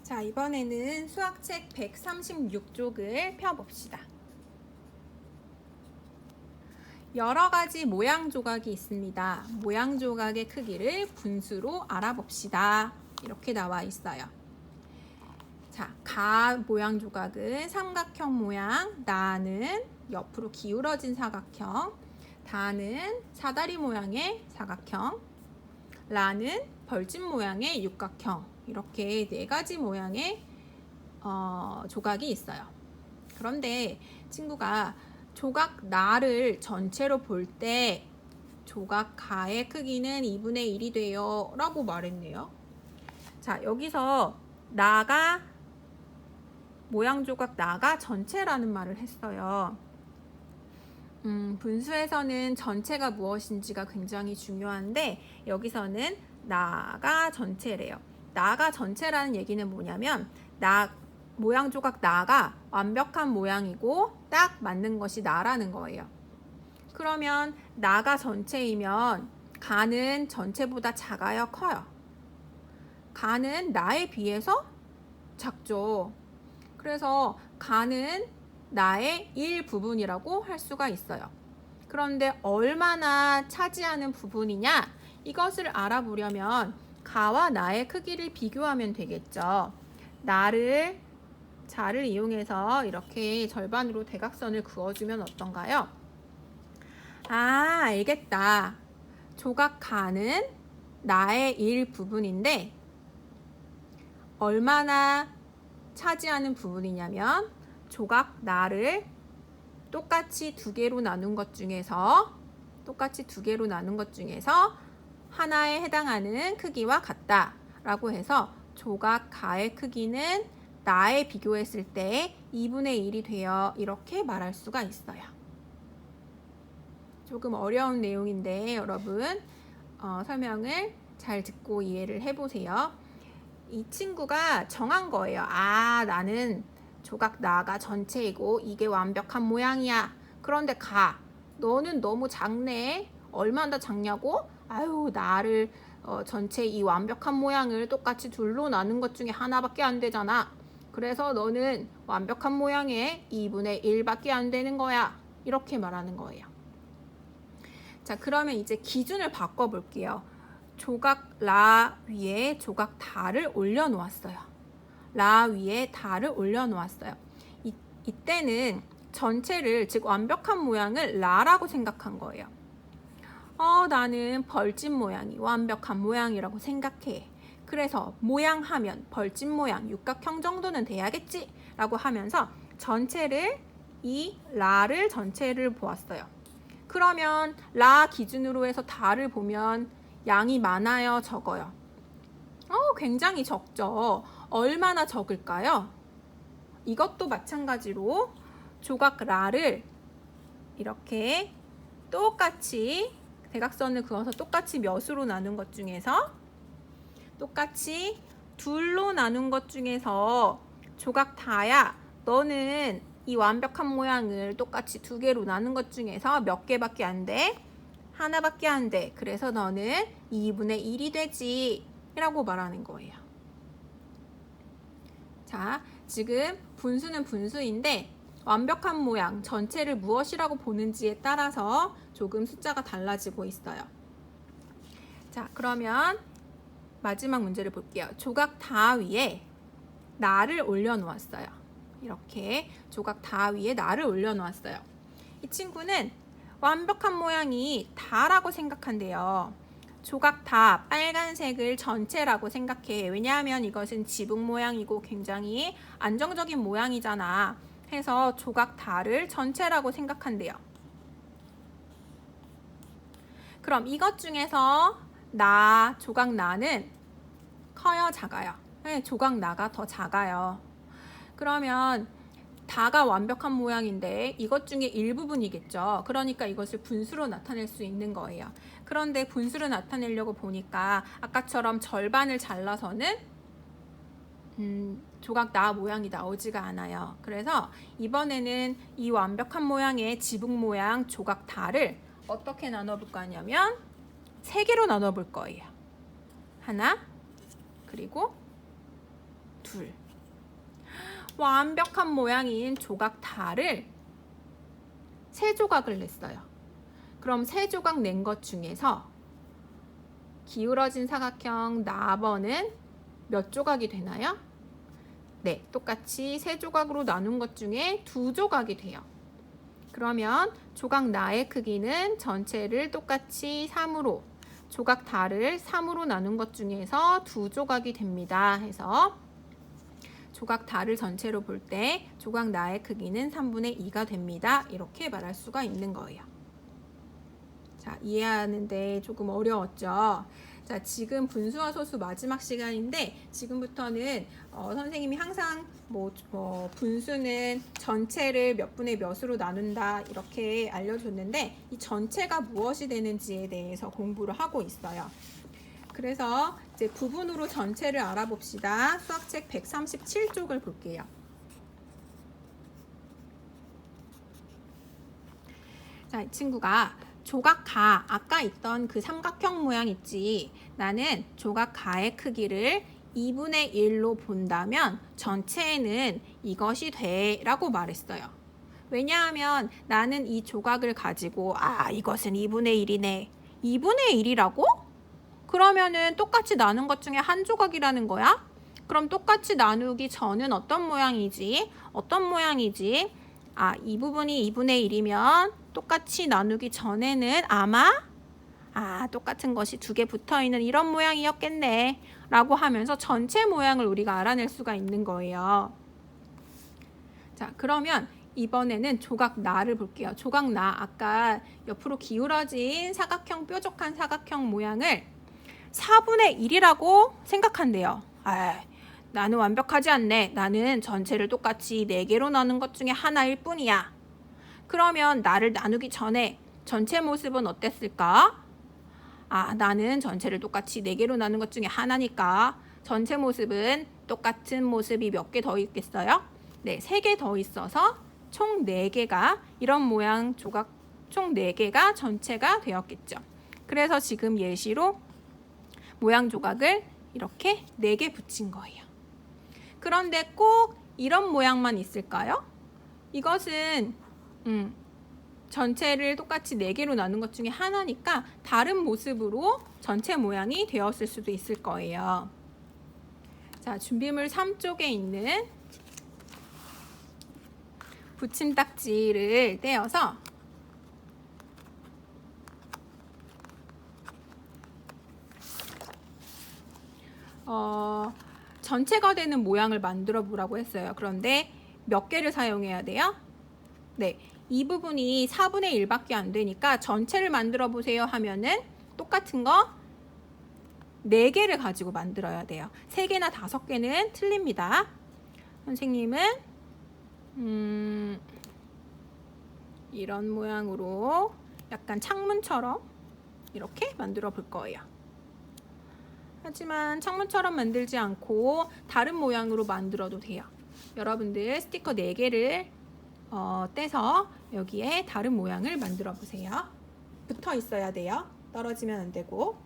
자, 이번에는 수학책 136쪽을 펴봅시다. 여러 가지 모양 조각이 있습니다. 모양 조각의 크기를 분수로 알아봅시다. 이렇게 나와 있어요. 자, 가 모양 조각은 삼각형 모양, 나는 옆으로 기울어진 사각형, 다는 사다리 모양의 사각형, 라는 벌집 모양의 육각형, 이렇게 네 가지 모양의 조각이 있어요. 그런데 친구가 조각 나를 전체로 볼 때 조각 가의 크기는 2분의 1이 돼요 라고 말했네요. 자, 여기서 나가 모양 조각 나가 전체라는 말을 했어요. 분수에서는 전체가 무엇인지가 굉장히 중요한데 여기서는 나가 전체래요. 나가 전체라는 얘기는 뭐냐면 모양 조각 나가 완벽한 모양이고 딱 맞는 것이 나라는 거예요. 그러면 나가 전체이면 가는 전체보다 작아요, 커요? 가는 나에 비해서 작죠. 그래서 가는 나의 일부분이라고 할 수가 있어요. 그런데 얼마나 차지하는 부분이냐? 이것을 알아보려면 가와 나의 크기를 비교하면 되겠죠. 자를 이용해서 이렇게 절반으로 대각선을 그어주면 어떤가요? 아, 알겠다. 조각 가는 나의 일부분인데 얼마나 차지하는 부분이냐면 조각 나를 똑같이 두 개로 나눈 것 중에서 하나에 해당하는 크기와 같다 라고 해서 조각 가의 크기는 나에 비교했을 때 2분의 1이 되어 이렇게 말할 수가 있어요. 조금 어려운 내용인데 여러분 설명을 잘 듣고 이해를 해보세요. 이 친구가 정한 거예요. 아, 나는 조각 나가 전체이고 이게 완벽한 모양이야. 그런데 너는 너무 작네. 얼마나 작냐고? 아유, 나를 전체 이 완벽한 모양을 똑같이 둘로 나눈 것 중에 하나밖에 안 되잖아. 그래서 너는 완벽한 모양의 2분의 1밖에 안 되는 거야. 이렇게 말하는 거예요. 자, 그러면 이제 기준을 바꿔볼게요. 조각 라 위에 조각 다를 올려놓았어요. 라 위에 다를 올려놓았어요. 이때는 전체를, 즉 완벽한 모양을 라라고 생각한 거예요. 나는 벌집 모양이 완벽한 모양이라고 생각해. 그래서 모양 하면 벌집 모양, 육각형 정도는 돼야겠지 라고 하면서 이 라를 전체를 보았어요. 그러면 라 기준으로 해서 다를 보면 양이 많아요, 적어요? 굉장히 적죠. 얼마나 적을까요? 이것도 마찬가지로 조각 라를 이렇게 똑같이 대각선을 그어서 똑같이 몇으로 나눈 것 중에서 똑같이 둘로 나눈 것 중에서 조각 다야, 너는 이 완벽한 모양을 똑같이 두 개로 나눈 것 중에서 몇 개밖에 안 돼? 하나밖에 안 돼. 그래서 너는 2분의 1이 되지 라고 말하는 거예요. 자, 지금 분수는 분수인데 완벽한 모양 전체를 무엇이라고 보는지에 따라서 조금 숫자가 달라지고 있어요. 자, 그러면 마지막 문제를 볼게요. 조각 다 위에 나를 올려놓았어요. 이렇게 조각 다 위에 나를 올려놓았어요. 이 친구는 완벽한 모양이 다라고 생각한대요. 조각 다 빨간색을 전체라고 생각해. 왜냐하면 이것은 지붕 모양이고 굉장히 안정적인 모양이잖아. 해서 조각 다를 전체라고 생각한대요. 그럼 이것 중에서 조각 나는 커요, 작아요? 네, 조각 나가 더 작아요. 그러면 다가 완벽한 모양인데 이것 중에 일부분이겠죠. 그러니까 이것을 분수로 나타낼 수 있는 거예요. 그런데 분수로 나타내려고 보니까 아까처럼 절반을 잘라서는 조각 나 모양이 나오지가 않아요. 그래서 이번에는 이 완벽한 모양의 지붕 모양 조각 다를 어떻게 나눠볼 거냐면 3개로 나눠볼 거예요. 하나, 그리고 둘. 완벽한 모양인 조각 다를 3조각을 냈어요. 그럼 3조각 낸 것 중에서 기울어진 사각형 나번은 몇 조각이 되나요? 네, 똑같이 3조각으로 나눈 것 중에 2조각이 돼요. 그러면 조각 나의 크기는 전체를 똑같이 3으로, 조각 다를 3으로 나눈 것 중에서 2조각이 됩니다. 해서 조각 다를 전체로 볼 때 조각 나의 크기는 3분의 2가 됩니다. 이렇게 말할 수가 있는 거예요. 자, 이해하는데 조금 어려웠죠? 자, 지금 분수와 소수 마지막 시간인데 지금부터는 선생님이 항상 분수는 전체를 몇 분의 몇으로 나눈다 이렇게 알려줬는데 이 전체가 무엇이 되는지에 대해서 공부를 하고 있어요. 그래서 이제 부분으로 전체를 알아봅시다. 수학책 137쪽을 볼게요. 자, 이 친구가 조각 가, 아까 있던 그 삼각형 모양 있지. 나는 조각 가의 크기를 2분의 1로 본다면 전체에는 이것이 돼 라고 말했어요. 왜냐하면 나는 이 조각을 가지고 이것은 2분의 1이네. 2분의 1이라고? 그러면은 똑같이 나눈 것 중에 한 조각이라는 거야? 그럼 똑같이 나누기 전은 어떤 모양이지? 이 부분이 2분의 1이면 똑같이 나누기 전에는 아마 똑같은 것이 2개 붙어있는 이런 모양이었겠네 라고 하면서 전체 모양을 우리가 알아낼 수가 있는 거예요. 자, 그러면 이번에는 조각 나를 볼게요. 조각 나, 아까 옆으로 기울어진 사각형, 뾰족한 사각형 모양을 4분의 1이라고 생각한대요. 나는 완벽하지 않네. 나는 전체를 똑같이 4개로 나눈 것 중에 하나일 뿐이야. 그러면 나를 나누기 전에 전체 모습은 어땠을까? 나는 전체를 똑같이 4개로 나눈 것 중에 하나니까 전체 모습은 똑같은 모습이 몇 개 더 있겠어요? 네, 3개 더 있어서 총 4개가 이런 모양 조각 총 4개가 전체가 되었겠죠. 그래서 지금 예시로 모양 조각을 이렇게 4개 붙인 거예요. 그런데 꼭 이런 모양만 있을까요? 이것은 전체를 똑같이 4개로 나눈 것 중에 하나니까 다른 모습으로 전체 모양이 되었을 수도 있을 거예요. 자, 준비물 3쪽에 있는 붙임딱지를 떼어서 전체가 되는 모양을 만들어 보라고 했어요. 그런데 몇 개를 사용해야 돼요? 네, 이 부분이 4분의 1밖에 안 되니까 전체를 만들어 보세요 하면은 똑같은 거 4개를 가지고 만들어야 돼요. 3개나 5개는 틀립니다. 선생님은 이런 모양으로 약간 창문처럼 이렇게 만들어 볼 거예요. 하지만 창문처럼 만들지 않고 다른 모양으로 만들어도 돼요. 여러분들 스티커 4개를 떼서 여기에 다른 모양을 만들어 보세요. 붙어 있어야 돼요. 떨어지면 안 되고.